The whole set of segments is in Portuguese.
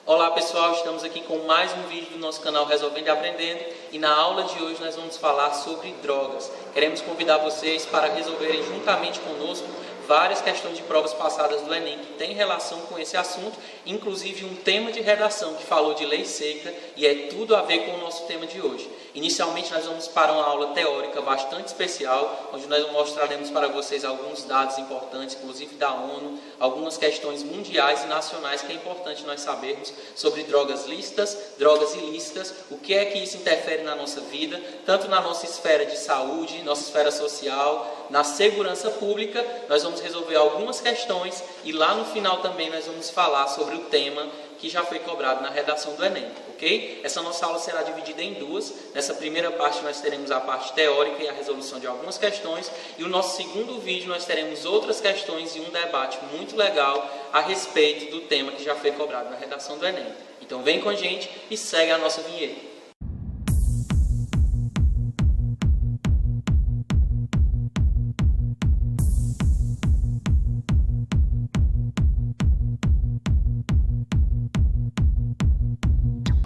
Olá pessoal, estamos aqui com mais um vídeo do nosso canal Resolvendo e Aprendendo e na aula de hoje nós vamos falar sobre drogas. Queremos convidar vocês para resolverem juntamente conosco várias questões de provas passadas do Enem que tem relação com esse assunto, inclusive um tema de redação que falou de lei seca e é tudo a ver com o nosso tema de hoje. Inicialmente nós vamos para uma aula teórica bastante especial, onde nós mostraremos para vocês alguns dados importantes, inclusive da ONU, algumas questões mundiais e nacionais que é importante nós sabermos sobre drogas lícitas, drogas ilícitas, o que é que isso interfere na nossa vida, tanto na nossa esfera de saúde, nossa esfera social, na segurança pública. Nós vamos resolver algumas questões e lá no final também nós vamos falar sobre o tema que já foi cobrado na redação do Enem, ok? Essa nossa aula será dividida em duas. Nessa primeira parte nós teremos a parte teórica e a resolução de algumas questões, e o nosso segundo vídeo nós teremos outras questões e um debate muito legal a respeito do tema que já foi cobrado na redação do Enem. Então vem com a gente e segue a nossa vinheta.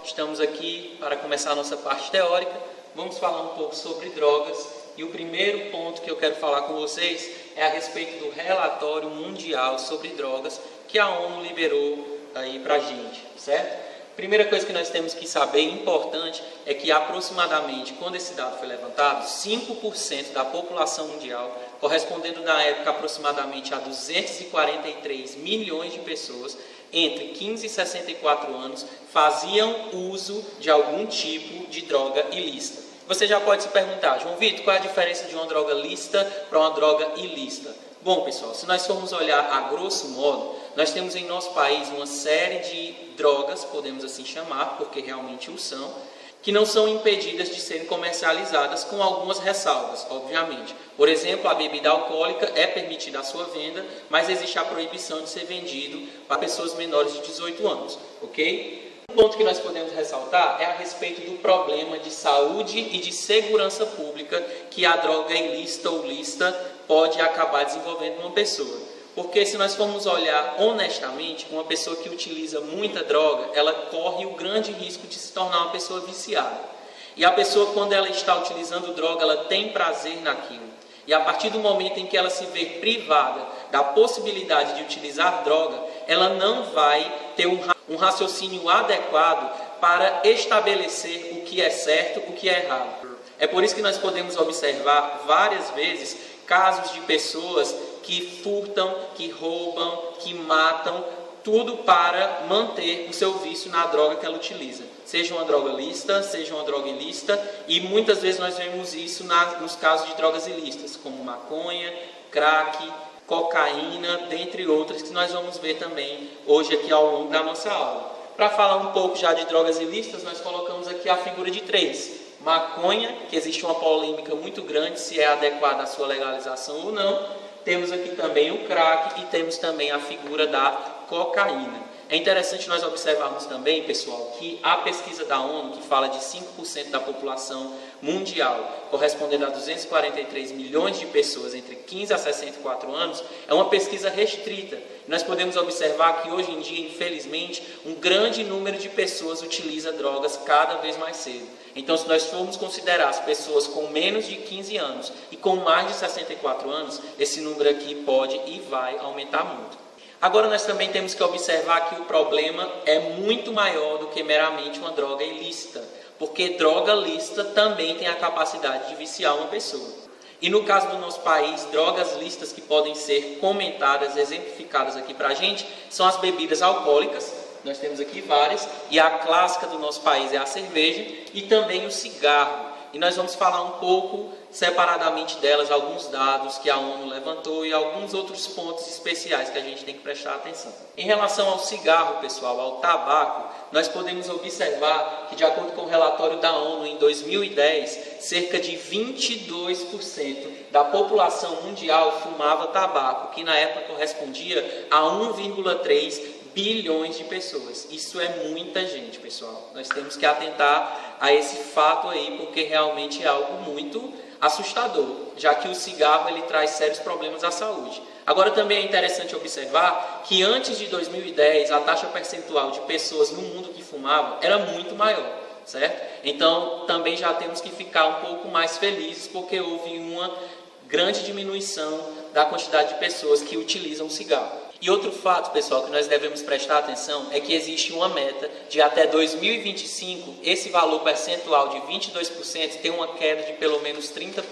Estamos aqui para começar a nossa parte teórica. Vamos falar um pouco sobre drogas e o primeiro ponto que eu quero falar com vocês é a respeito do relatório mundial sobre drogas que a ONU liberou aí pra gente, certo? Primeira coisa que nós temos que saber, importante, é que aproximadamente, quando esse dado foi levantado, 5% da população mundial, correspondendo na época aproximadamente a 243 milhões de pessoas, entre 15 e 64 anos, faziam uso de algum tipo de droga ilícita. Você já pode se perguntar, João Vitor, qual é a diferença de uma droga lícita para uma droga ilícita? Bom, pessoal, se nós formos olhar a grosso modo, nós temos em nosso país uma série de drogas, podemos assim chamar, porque realmente o são, que não são impedidas de serem comercializadas, com algumas ressalvas, obviamente. Por exemplo, a bebida alcoólica é permitida a sua venda, mas existe a proibição de ser vendido para pessoas menores de 18 anos, ok? Um ponto que nós podemos ressaltar é a respeito do problema de saúde e de segurança pública que a droga ilícita ou lícita pode acabar desenvolvendo numa pessoa. Porque se nós formos olhar honestamente, uma pessoa que utiliza muita droga, ela corre o grande risco de se tornar uma pessoa viciada. E a pessoa, quando ela está utilizando droga, ela tem prazer naquilo. E a partir do momento em que ela se vê privada da possibilidade de utilizar droga, ela não vai ter um raciocínio adequado para estabelecer o que é certo, o que é errado. É por isso que nós podemos observar várias vezes casos de pessoas que furtam, que roubam, que matam, tudo para manter o seu vício na droga que ela utiliza. Seja uma droga lícita, seja uma droga ilícita, e muitas vezes nós vemos isso nos casos de drogas ilícitas, como maconha, crack, cocaína, dentre outras, que nós vamos ver também hoje aqui ao longo da nossa aula. Para falar um pouco já de drogas ilícitas, nós colocamos aqui a figura de 3. Maconha, que existe uma polêmica muito grande se é adequada à sua legalização ou não. Temos aqui também o crack e temos também a figura da cocaína. É interessante nós observarmos também, pessoal, que a pesquisa da ONU, que fala de 5% da população mundial, correspondendo a 243 milhões de pessoas entre 15 a 64 anos, é uma pesquisa restrita. Nós podemos observar que hoje em dia, infelizmente, um grande número de pessoas utiliza drogas cada vez mais cedo. Então, se nós formos considerar as pessoas com menos de 15 anos e com mais de 64 anos, esse número aqui pode e vai aumentar muito. Agora, nós também temos que observar que o problema é muito maior do que meramente uma droga ilícita, porque droga lícita também tem a capacidade de viciar uma pessoa. E no caso do nosso país, drogas lícitas que podem ser comentadas, exemplificadas aqui para a gente, são as bebidas alcoólicas. Nós temos aqui várias, e a clássica do nosso país é a cerveja e também o cigarro. E nós vamos falar um pouco separadamente delas, alguns dados que a ONU levantou e alguns outros pontos especiais que a gente tem que prestar atenção. Em relação ao cigarro, pessoal, ao tabaco, nós podemos observar que, de acordo com o relatório da ONU, em 2010, cerca de 22% da população mundial fumava tabaco, que na época correspondia a 1,3 bilhões de pessoas. Isso é muita gente, pessoal. Nós temos que atentar a esse fato aí, porque realmente é algo muito assustador, já que o cigarro ele traz sérios problemas à saúde. Agora também é interessante observar que antes de 2010 a taxa percentual de pessoas no mundo que fumavam era muito maior, certo? Então também já temos que ficar um pouco mais felizes porque houve uma grande diminuição da quantidade de pessoas que utilizam o cigarro. E outro fato, pessoal, que nós devemos prestar atenção é que existe uma meta de até 2025 esse valor percentual de 22% ter uma queda de pelo menos 30%,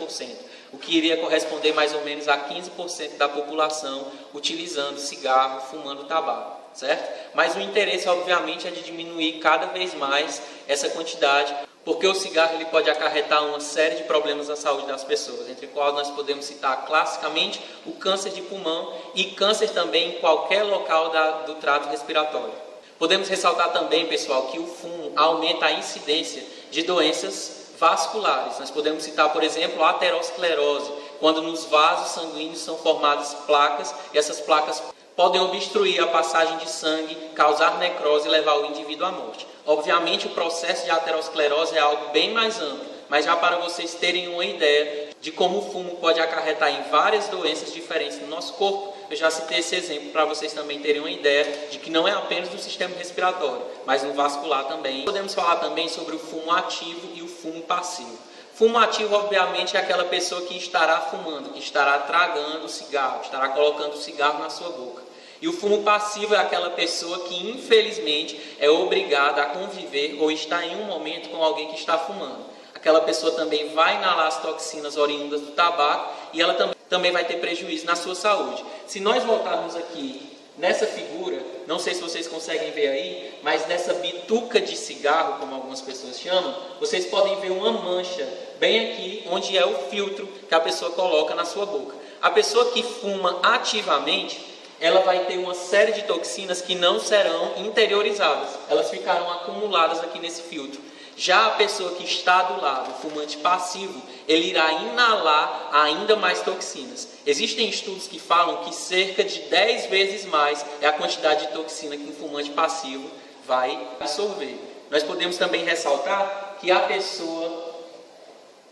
o que iria corresponder mais ou menos a 15% da população utilizando cigarro, fumando tabaco, certo? Mas o interesse, obviamente, é de diminuir cada vez mais essa quantidade, porque o cigarro ele pode acarretar uma série de problemas à saúde das pessoas, entre os quais nós podemos citar classicamente o câncer de pulmão e câncer também em qualquer local do trato respiratório. Podemos ressaltar também, pessoal, que o fumo aumenta a incidência de doenças vasculares. Nós podemos citar, por exemplo, a aterosclerose, quando nos vasos sanguíneos são formadas placas e essas placas podem obstruir a passagem de sangue, causar necrose e levar o indivíduo à morte. Obviamente, o processo de aterosclerose é algo bem mais amplo, mas já para vocês terem uma ideia de como o fumo pode acarretar em várias doenças diferentes no nosso corpo, eu já citei esse exemplo para vocês também terem uma ideia de que não é apenas no sistema respiratório, mas no vascular também. Podemos falar também sobre o fumo ativo e o fumo passivo. Fumo ativo, obviamente, é aquela pessoa que estará fumando, que estará tragando o cigarro, estará colocando o cigarro na sua boca. E o fumo passivo é aquela pessoa que, infelizmente, é obrigada a conviver ou está em um momento com alguém que está fumando. Aquela pessoa também vai inalar as toxinas oriundas do tabaco e ela também vai ter prejuízo na sua saúde. Se nós voltarmos aqui nessa figura, não sei se vocês conseguem ver aí, mas nessa bituca de cigarro, como algumas pessoas chamam, vocês podem ver uma mancha bem aqui, onde é o filtro que a pessoa coloca na sua boca. A pessoa que fuma ativamente, ela vai ter uma série de toxinas que não serão interiorizadas, elas ficarão acumuladas aqui nesse filtro. Já a pessoa que está do lado, o fumante passivo, ele irá inalar ainda mais toxinas. Existem estudos que falam que cerca de 10 vezes mais é a quantidade de toxina que um fumante passivo vai absorver. Nós podemos também ressaltar que a pessoa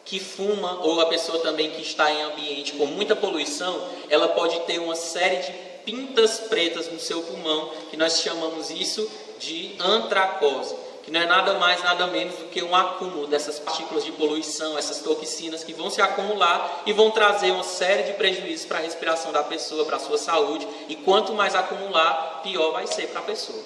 que fuma ou a pessoa também que está em ambiente com muita poluição, ela pode ter uma série de pintas pretas no seu pulmão, que nós chamamos isso de antracose, que não é nada mais, nada menos do que um acúmulo dessas partículas de poluição, essas toxinas que vão se acumular e vão trazer uma série de prejuízos para a respiração da pessoa, para a sua saúde, e quanto mais acumular, pior vai ser para a pessoa.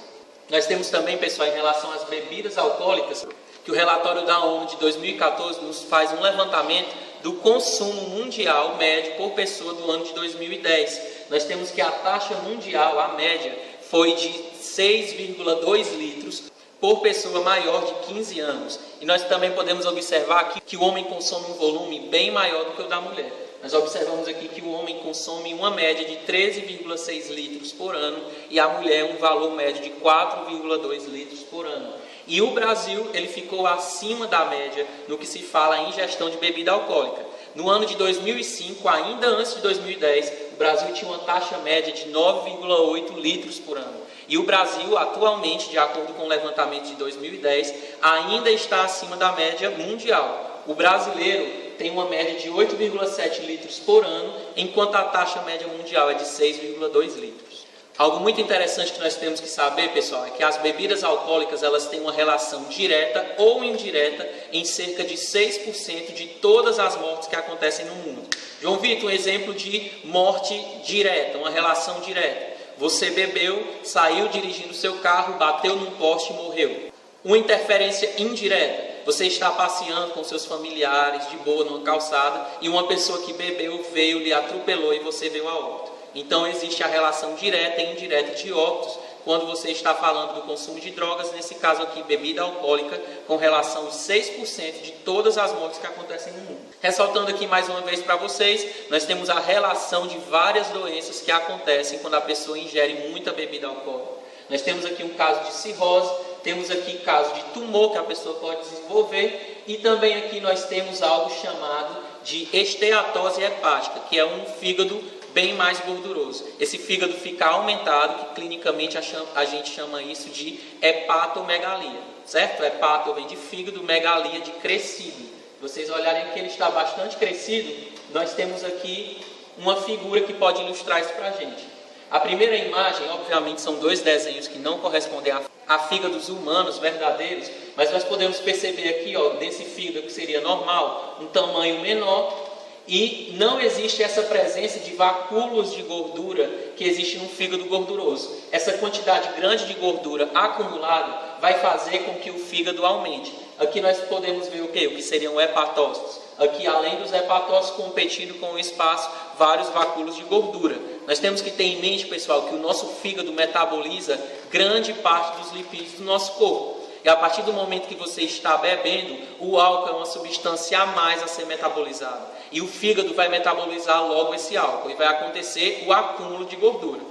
Nós temos também, pessoal, em relação às bebidas alcoólicas, que o relatório da ONU de 2014 nos faz um levantamento do consumo mundial médio por pessoa do ano de 2010. Nós temos que a taxa mundial, a média, foi de 6,2 litros por pessoa maior de 15 anos. E nós também podemos observar aqui que o homem consome um volume bem maior do que o da mulher. Nós observamos aqui que o homem consome uma média de 13,6 litros por ano e a mulher um valor médio de 4,2 litros por ano. E o Brasil, ele ficou acima da média no que se fala em ingestão de bebida alcoólica. No ano de 2005, ainda antes de 2010, o Brasil tinha uma taxa média de 9,8 litros por ano. E o Brasil, atualmente, de acordo com o levantamento de 2010, ainda está acima da média mundial. O brasileiro tem uma média de 8,7 litros por ano, enquanto a taxa média mundial é de 6,2 litros. Algo muito interessante que nós temos que saber, pessoal, é que as bebidas alcoólicas elas têm uma relação direta ou indireta em cerca de 6% de todas as mortes que acontecem no mundo. João Vitor, um exemplo de morte direta, uma relação direta. Você bebeu, saiu dirigindo seu carro, bateu num poste e morreu. Uma interferência indireta. Você está passeando com seus familiares de boa numa calçada e uma pessoa que bebeu veio, lhe atropelou e você veio a óbito. Então existe a relação direta e indireta de óbitos quando você está falando do consumo de drogas, nesse caso aqui bebida alcoólica, com relação de 6% de todas as mortes que acontecem no mundo. Ressaltando aqui mais uma vez para vocês, nós temos a relação de várias doenças que acontecem quando a pessoa ingere muita bebida alcoólica. Nós temos aqui um caso de cirrose, temos aqui caso de tumor que a pessoa pode desenvolver e também aqui nós temos algo chamado de esteatose hepática, que é um fígado bem mais gorduroso. Esse fígado fica aumentado, que clinicamente a gente chama isso de hepatomegalia, certo? Hepato vem de fígado, megalia de crescido. Se vocês olharem que ele está bastante crescido, nós temos aqui uma figura que pode ilustrar isso para a gente. A primeira imagem, obviamente, são dois desenhos que não correspondem a fígados humanos verdadeiros, mas nós podemos perceber aqui, nesse fígado que seria normal, um tamanho menor, e não existe essa presença de vacúolos de gordura que existe no fígado gorduroso. Essa quantidade grande de gordura acumulada vai fazer com que o fígado aumente. Aqui nós podemos ver o quê? O que seriam hepatócitos. Aqui, além dos hepatócitos, competindo com o espaço, vários vacúolos de gordura. Nós temos que ter em mente, pessoal, que o nosso fígado metaboliza grande parte dos lipídios do nosso corpo. E a partir do momento que você está bebendo, o álcool é uma substância a mais a ser metabolizada. E o fígado vai metabolizar logo esse álcool e vai acontecer o acúmulo de gordura.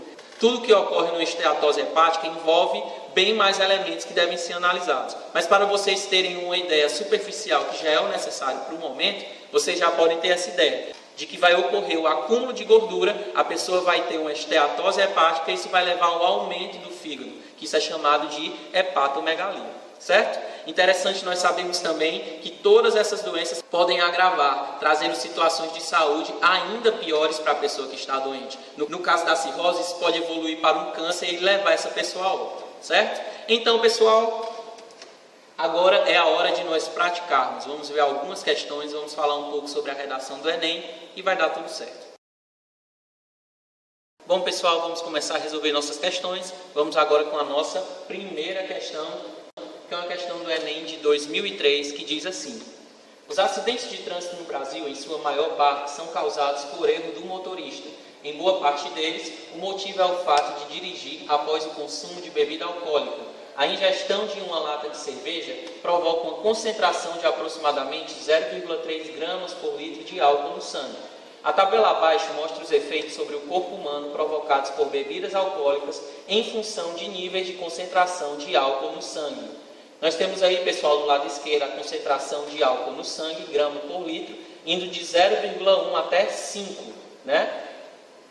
Tudo que ocorre no esteatose hepática envolve bem mais elementos que devem ser analisados. Mas para vocês terem uma ideia superficial, que já é o necessário para o momento, vocês já podem ter essa ideia de que vai ocorrer o acúmulo de gordura, a pessoa vai ter uma esteatose hepática e isso vai levar ao aumento do fígado, que isso é chamado de hepatomegalia. Certo? Interessante nós sabermos também que todas essas doenças podem agravar, trazendo situações de saúde ainda piores para a pessoa que está doente. No caso da cirrose, isso pode evoluir para um câncer e levar essa pessoa a óbito. Certo? Então, pessoal, agora é a hora de nós praticarmos. Vamos ver algumas questões, vamos falar um pouco sobre a redação do Enem e vai dar tudo certo. Bom, pessoal, vamos começar a resolver nossas questões. Vamos agora com a nossa primeira questão, que é uma questão do Enem de 2003, que diz assim: os acidentes de trânsito no Brasil, em sua maior parte, são causados por erro do motorista. Em boa parte deles, o motivo é o fato de dirigir após o consumo de bebida alcoólica. A ingestão de uma lata de cerveja provoca uma concentração de aproximadamente 0,3 gramas por litro de álcool no sangue. A tabela abaixo mostra os efeitos sobre o corpo humano provocados por bebidas alcoólicas em função de níveis de concentração de álcool no sangue. Nós temos aí, pessoal, do lado esquerdo, a concentração de álcool no sangue, grama por litro, indo de 0,1 até 5, né?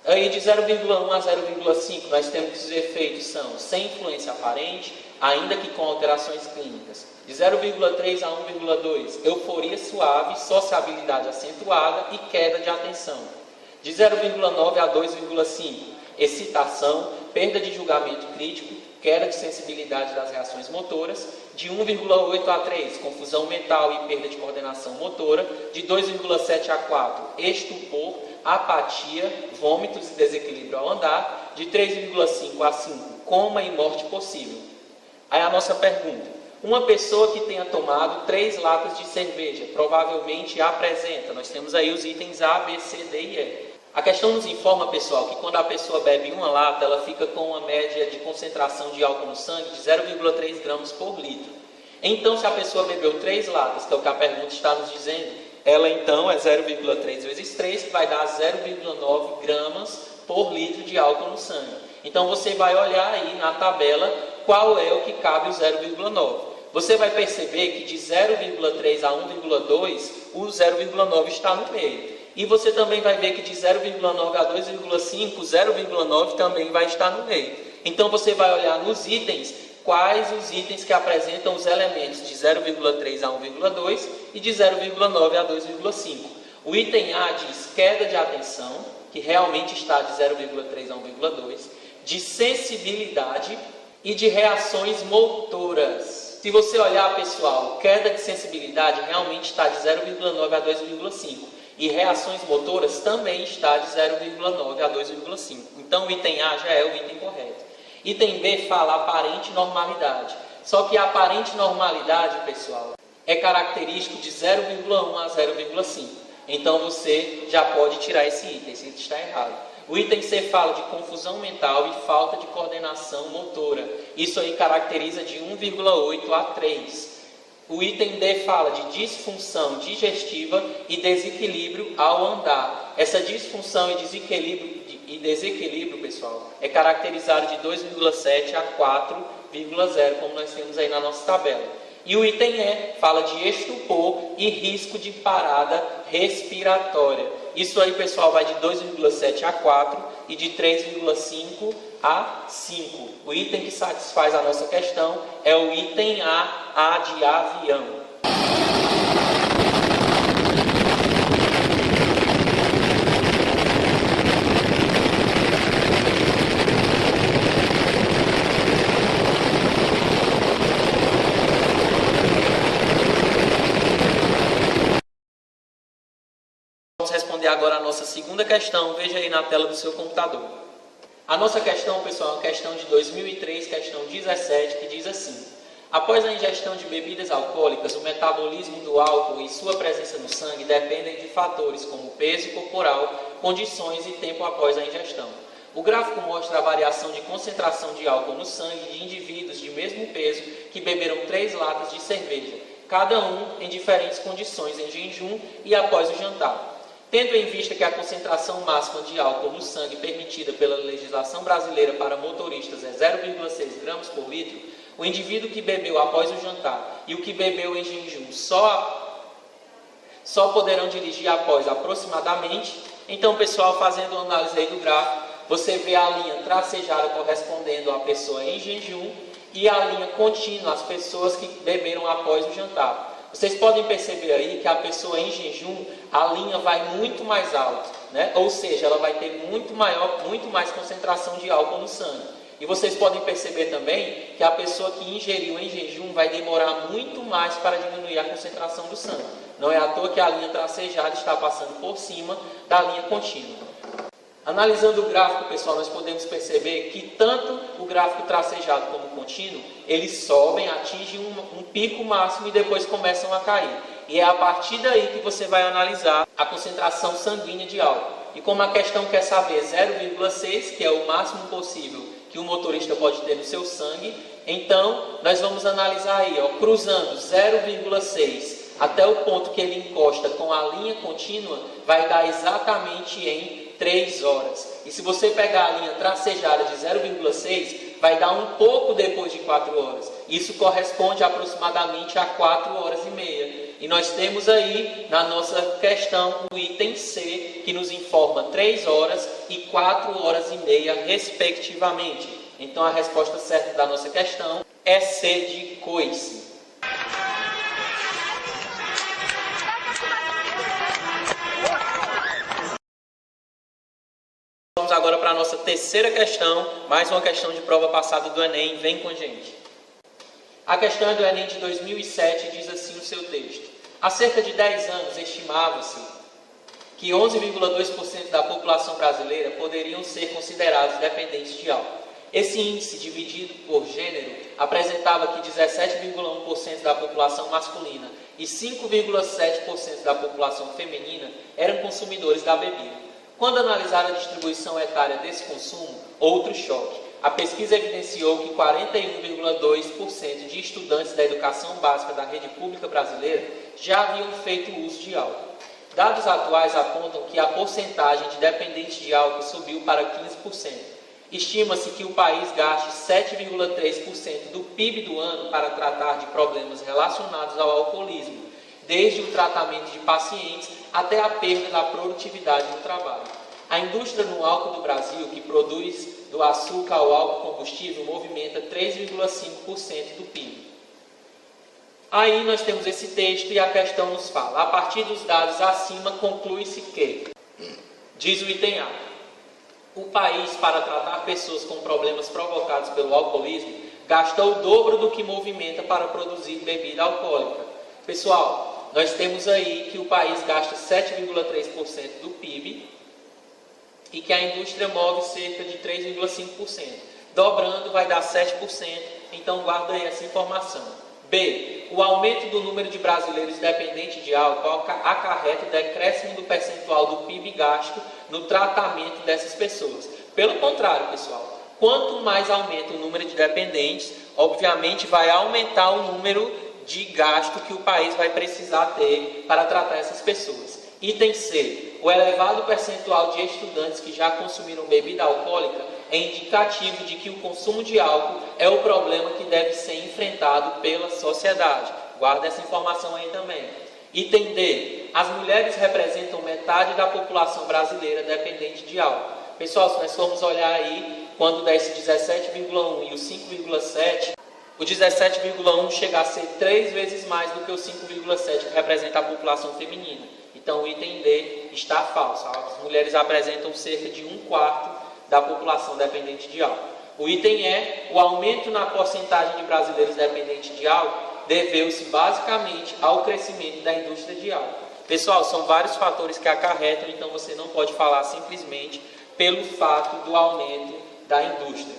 Aí de 0,1 a 0,5 nós temos que os efeitos são sem influência aparente, ainda que com alterações clínicas. De 0,3 a 1,2, euforia suave, sociabilidade acentuada e queda de atenção. De 0,9 a 2,5, excitação, perda de julgamento crítico, queda de sensibilidade das reações motoras. De 1,8 a 3, confusão mental e perda de coordenação motora. De 2,7 a 4, estupor, apatia, vômitos e desequilíbrio ao andar. De 3,5 a 5, coma e morte possível. Aí a nossa pergunta: uma pessoa que tenha tomado 3 latas de cerveja provavelmente apresenta, nós temos aí os itens A, B, C, D e E. A questão nos informa, pessoal, que quando a pessoa bebe uma lata, ela fica com uma média de concentração de álcool no sangue de 0,3 gramas por litro. Então, se a pessoa bebeu 3 latas, que é o que a pergunta está nos dizendo, ela então é 0,3 vezes 3, que vai dar 0,9 gramas por litro de álcool no sangue. Então, você vai olhar aí na tabela qual é o que cabe o 0,9. Você vai perceber que de 0,3 a 1,2, o 0,9 está no meio. E você também vai ver que de 0,9 a 2,5, o 0,9 também vai estar no meio. Então, você vai olhar nos itens, quais os itens que apresentam os elementos de 0,3 a 1,2 e de 0,9 a 2,5. O item A diz queda de atenção, que realmente está de 0,3 a 1,2, de sensibilidade e de reações motoras. Se você olhar, pessoal, queda de sensibilidade realmente está de 0,9 a 2,5. E reações motoras também está de 0,9 a 2,5. Então, o item A já é o item correto. Item B fala aparente normalidade. Só que a aparente normalidade, pessoal, é característico de 0,1 a 0,5. Então, você já pode tirar esse item está errado. O item C fala de confusão mental e falta de coordenação motora. Isso aí caracteriza de 1,8 a 3. O item D fala de disfunção digestiva e desequilíbrio ao andar. Essa disfunção e desequilíbrio, pessoal, é caracterizado de 2,7 a 4,0, como nós temos aí na nossa tabela. E o item E fala de estupor e risco de parada respiratória. Isso aí, pessoal, vai de 2,7 a 4 e de 3,5 a 5. O item que satisfaz a nossa questão é o item A de avião. agora a nossa segunda questão, veja aí na tela do seu computador. A nossa questão, pessoal, é uma questão de 2003, questão 17, que diz assim: após a ingestão de bebidas alcoólicas, o metabolismo do álcool e sua presença no sangue dependem de fatores como peso corporal, condições e tempo após a ingestão. O gráfico mostra a variação de concentração de álcool no sangue de indivíduos de mesmo peso que beberam 3 latas de cerveja, cada um em diferentes condições em jejum e após o jantar. Tendo em vista que a concentração máxima de álcool no sangue permitida pela legislação brasileira para motoristas é 0,6 gramas por litro, o indivíduo que bebeu após o jantar e o que bebeu em jejum só poderão dirigir após aproximadamente. Então, pessoal, fazendo uma análise aí do gráfico, você vê a linha tracejada correspondendo à pessoa em jejum e a linha contínua às pessoas que beberam após o jantar. Vocês podem perceber aí que a pessoa em jejum, a linha vai muito mais alta, né? Ou seja, ela vai ter muito mais concentração de álcool no sangue. E vocês podem perceber também que a pessoa que ingeriu em jejum vai demorar muito mais para diminuir a concentração do sangue. Não é à toa que a linha tracejada está passando por cima da linha contínua. Analisando o gráfico, pessoal, nós podemos perceber que tanto o gráfico tracejado como o contínuo, eles sobem, atingem um pico máximo e depois começam a cair. E é a partir daí que você vai analisar a concentração sanguínea de álcool. E como a questão quer saber 0,6, que é o máximo possível que o motorista pode ter no seu sangue, então nós vamos analisar aí, ó, cruzando 0,6 até o ponto que ele encosta com a linha contínua, vai dar exatamente em 3 horas. E se você pegar a linha tracejada de 0,6, vai dar um pouco depois de 4 horas. Isso corresponde aproximadamente a 4 horas e meia. E nós temos aí na nossa questão o item C, que nos informa 3 horas e 4 horas e meia, respectivamente. Então a resposta certa da nossa questão é C de coice. Vamos agora para a nossa terceira questão, mais uma questão de prova passada do Enem, vem com a gente. A questão é do Enem de 2007 e diz assim o seu texto: há cerca de 10 anos estimava-se que 11,2% da população brasileira poderiam ser considerados dependentes de álcool. Esse índice, dividido por gênero, apresentava que 17,1% da população masculina e 5,7% da população feminina eram consumidores da bebida. Quando analisar a distribuição etária desse consumo, outro choque. A pesquisa evidenciou que 41,2% de estudantes da educação básica da rede pública brasileira já haviam feito uso de álcool. Dados atuais apontam que a porcentagem de dependentes de álcool subiu para 15%. Estima-se que o país gaste 7,3% do PIB do ano para tratar de problemas relacionados ao alcoolismo, desde o tratamento de pacientes até a perda da produtividade no trabalho. A indústria no álcool do Brasil, que produz do açúcar ao álcool combustível, movimenta 3,5% do PIB. Aí nós temos esse texto e a questão nos fala: a partir dos dados acima, conclui-se que, diz o item A, o país, para tratar pessoas com problemas provocados pelo alcoolismo, gastou o dobro do que movimenta para produzir bebida alcoólica. Pessoal, nós temos aí que o país gasta 7,3% do PIB e que a indústria move cerca de 3,5%. Dobrando vai dar 7%, então guarda aí essa informação. B. O aumento do número de brasileiros dependentes de álcool acarreta o decréscimo do percentual do PIB gasto no tratamento dessas pessoas. Pelo contrário, pessoal, quanto mais aumenta o número de dependentes, obviamente vai aumentar o número de gasto que o país vai precisar ter para tratar essas pessoas. Item C. O elevado percentual de estudantes que já consumiram bebida alcoólica é indicativo de que o consumo de álcool é o problema que deve ser enfrentado pela sociedade. Guarda essa informação aí também. Item D. As mulheres representam metade da população brasileira dependente de álcool. Pessoal, se nós formos olhar aí, quando dá esse 17,1 e o 5,7, o 17,1 chega a ser 3 vezes mais do que o 5,7 que representa a população feminina. Então o item D está falso. As mulheres apresentam cerca de 1/4 da população dependente de álcool. O item E, o aumento na porcentagem de brasileiros dependentes de álcool deveu-se basicamente ao crescimento da indústria de álcool. Pessoal, são vários fatores que acarretam, então você não pode falar simplesmente pelo fato do aumento da indústria.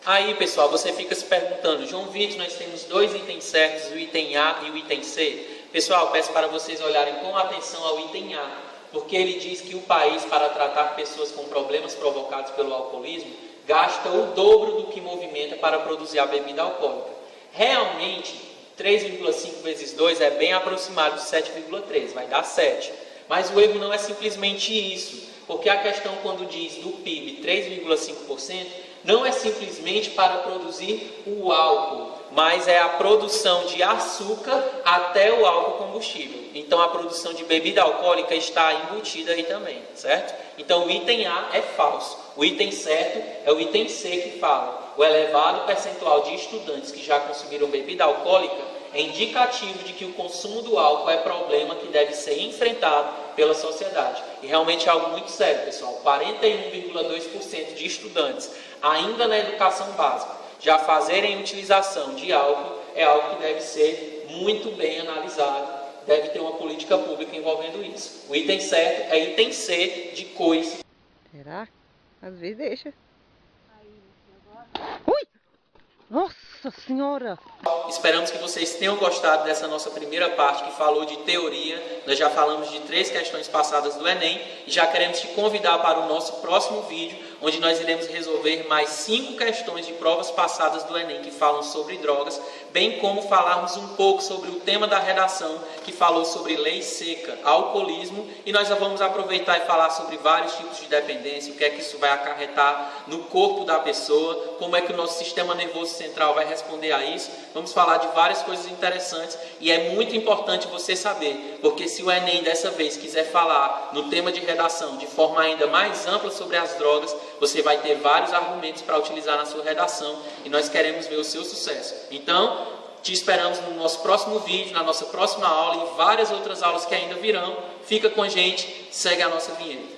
Aí, pessoal, você fica se perguntando, João Vitor, nós temos dois itens certos, o item A e o item C. Pessoal, peço para vocês olharem com atenção ao item A, porque ele diz que o país, para tratar pessoas com problemas provocados pelo alcoolismo, gasta o dobro do que movimenta para produzir a bebida alcoólica. Realmente, 3,5 vezes 2 é bem aproximado de 7,3, vai dar 7. Mas o erro não é simplesmente isso, porque a questão quando diz do PIB 3,5%, não é simplesmente para produzir o álcool, mas é a produção de açúcar até o álcool combustível. Então a produção de bebida alcoólica está embutida aí também, certo? Então o item A é falso. O item certo é o item C que fala: o elevado percentual de estudantes que já consumiram bebida alcoólica é indicativo de que o consumo do álcool é problema que deve ser enfrentado pela sociedade. E realmente é algo muito sério, pessoal. 41,2% de estudantes, ainda na educação básica, já fazerem utilização de álcool é algo que deve ser muito bem analisado. Deve ter uma política pública envolvendo isso. O item certo é item C de coice. Será? Às vezes deixa. Ui! Nossa Senhora! Esperamos que vocês tenham gostado dessa nossa primeira parte que falou de teoria. Nós já falamos de 3 questões passadas do Enem e já queremos te convidar para o nosso próximo vídeo, onde nós iremos resolver mais 5 questões de provas passadas do Enem que falam sobre drogas, bem como falarmos um pouco sobre o tema da redação que falou sobre lei seca, alcoolismo, e nós já vamos aproveitar e falar sobre vários tipos de dependência, o que é que isso vai acarretar no corpo da pessoa, como é que o nosso sistema nervoso central vai responder a isso. Vamos falar de várias coisas interessantes e é muito importante você saber, porque se o Enem dessa vez quiser falar no tema de redação de forma ainda mais ampla sobre as drogas, você vai ter vários argumentos para utilizar na sua redação e nós queremos ver o seu sucesso. Então, te esperamos no nosso próximo vídeo, na nossa próxima aula e várias outras aulas que ainda virão. Fica com a gente, segue a nossa vinheta.